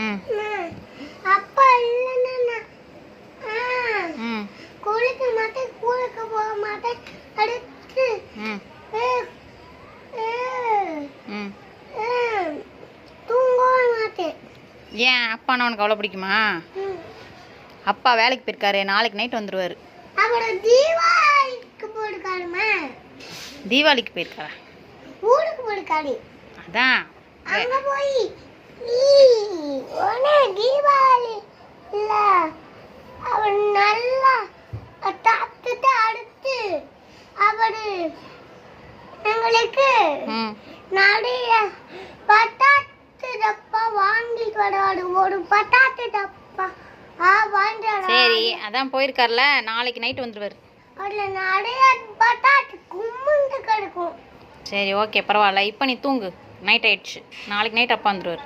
ம் அப்பா இல்லைன்னா ம் குளிக்க மாட்டேன், கூழுக்கு போக மாட்டேன், அடுத்து ம் ம் தூங்கவே மாட்டேன். ஏன் அப்பானா உனக்கு அவ்வளோ பிடிக்குமா? அப்பா வேலைக்கு போயிருக்காரு, நாளைக்கு நைட் வந்துடுவார். அப்புறம் தீபாவளிக்கு போயிருக்காருமா? தீபாவளிக்கு போயிருக்காரா? ஊருக்கு போயிருக்காரு. அதான் அங்க போய் ஒன்னே தீபாவளி இல்ல, அவர் நல்லா சாப்பிட்டுட்டு அடுத்து அவரு எங்களுக்கு ம் நிறைய பட்டாத்து டப்பா வாங்கி தருவாரு. ஒரு பட்டாத்து டப்பா வாங்கி சரி, அதான் போயிருக்கார்ல, நாளைக்கு நைட் வந்துடுவார். அதுல நிறைய பட்டாத்து கும்முண்டு கிடக்கும். சரி, ஓகே, பரவாயில்ல. இப்போ நீ தூங்கு, நைட் ஆயிடுச்சு. நாளைக்கு நைட் அப்பா வந்துடுவார்.